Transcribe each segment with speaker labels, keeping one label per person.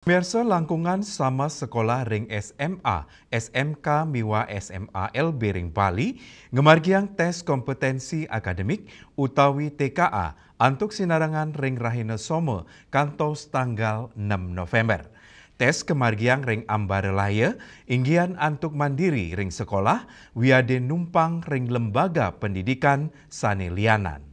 Speaker 1: Pemirsa langkungan sama sekolah ring SMA, SMK miwa SMA LB ring Bali, ngemargiang tes kompetensi akademik utawi TKA antuk sinarangan ring Rahina Somo kantos tanggal 6 November. Tes kemargiang ring Ambarelaya, inggian antuk mandiri ring sekolah, wiade numpang ring lembaga pendidikan sanelianan.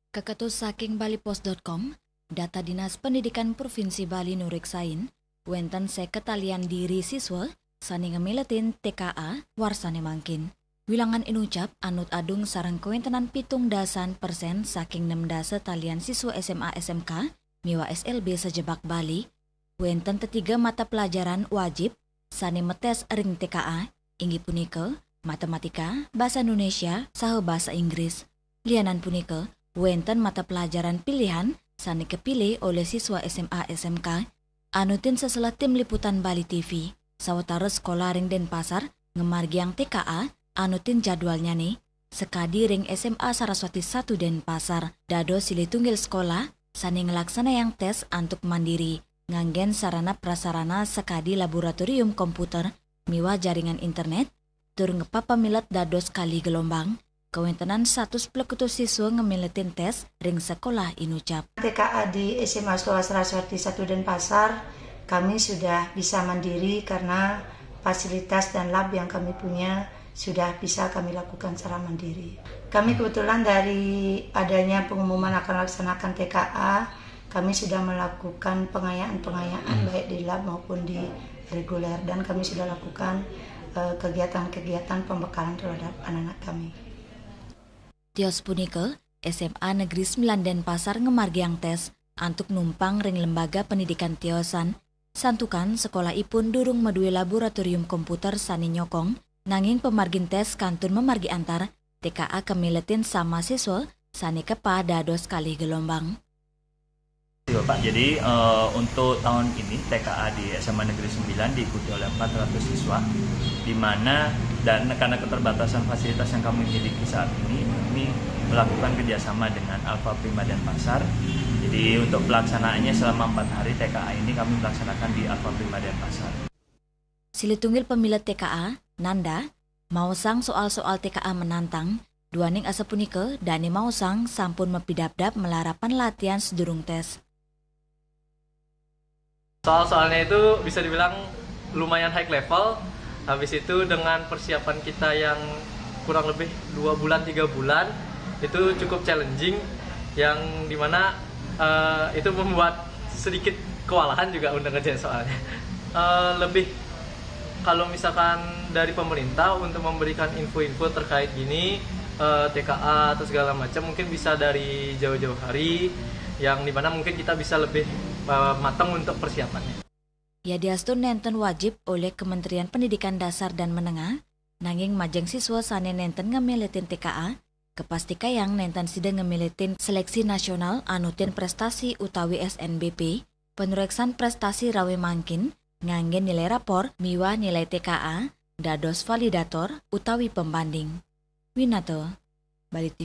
Speaker 2: Keketus saking balipos.com, data Dinas Pendidikan Provinsi Bali nuriksain, wenten seketalian diri siswa, sani ngemiletin TKA, warsane mangkin. Wilangan inucap anut adung sarang kewentenan 17% saking 6 dasa talian siswa SMA SMK, miwa SLB sejebak Bali, wenten ketiga mata pelajaran wajib, sani metes ring TKA, inggi punika, matematika, bahasa Indonesia, saha bahasa Inggris. Lianan punika, wenten mata pelajaran pilihan sani kepilih oleh siswa SMA SMK anutin seselah tim liputan Bali TV sawetara sekolah ring Denpasar ngemargiang TKA anutin jadwalnya nih sekadi ring SMA Saraswati 1 Denpasar dado silih tunggil sekolah sani ngelaksana yang tes antuk mandiri nganggen sarana prasarana sekadi laboratorium komputer miwa jaringan internet tur ngepapamilet dado sekali gelombang. Kewentenan 100 plekutus siswa ngemiletin tes ring sekolah inucap.
Speaker 3: TKA di SMA Sekolah Saraswati 1 Denpasar, kami sudah bisa mandiri karena fasilitas dan lab yang kami punya sudah bisa kami lakukan secara mandiri. Kami kebetulan dari adanya pengumuman akan laksanakan TKA, kami sudah melakukan pengayaan baik di lab maupun di reguler dan kami sudah lakukan kegiatan-kegiatan pembekalan terhadap anak-anak kami.
Speaker 2: Tios punika, SMA Negeri 9 Denpasar ngemargiang tes antuk numpang ring lembaga pendidikan tiosan, santukan sekolah ipun durung medue laboratorium komputer sani nyokong, nanging pemargin tes kantun memargi antar TKA kemiletin sama siswa sani kepa dados kali gelombang.
Speaker 4: Bapak, jadi untuk tahun ini TKA di SMA Negeri 9 diikuti oleh 400 siswa, di mana dan karena keterbatasan fasilitas yang kami miliki saat ini, kami melakukan kerjasama dengan Alfa Prima Denpasar. Jadi untuk pelaksanaannya selama 4 hari TKA ini kami melaksanakan di Alfa Prima Denpasar.
Speaker 2: Silitunggil pemilet TKA, Nanda, mau sang soal-soal TKA menantang, duaning asa punika dani mau sang sampun mepidap-dap melarapan latihan sedurung tes.
Speaker 5: Soal-soalnya itu bisa dibilang lumayan high level. Habis itu dengan persiapan kita yang kurang lebih 2 bulan 3 bulan itu cukup challenging, yang dimana itu membuat sedikit kewalahan juga untuk ngerjain soalnya. Lebih kalau misalkan dari pemerintah untuk memberikan info-info terkait gini TKA atau segala macam, mungkin bisa dari jauh-jauh hari, yang dimana mungkin kita bisa lebih matang untuk persiapannya.
Speaker 2: Ya diastun nenten wajib oleh Kementerian Pendidikan Dasar dan Menengah, nanging majeng siswa sane nenten ngemilitin TKA, kepastika yang nenten sida ngemilitin seleksi nasional anutin prestasi utawi SNBP, penureksan prestasi rawe mangkin, nganggen nilai rapor, miwa nilai TKA, dados validator utawi pembanding. Winato, Bali TV.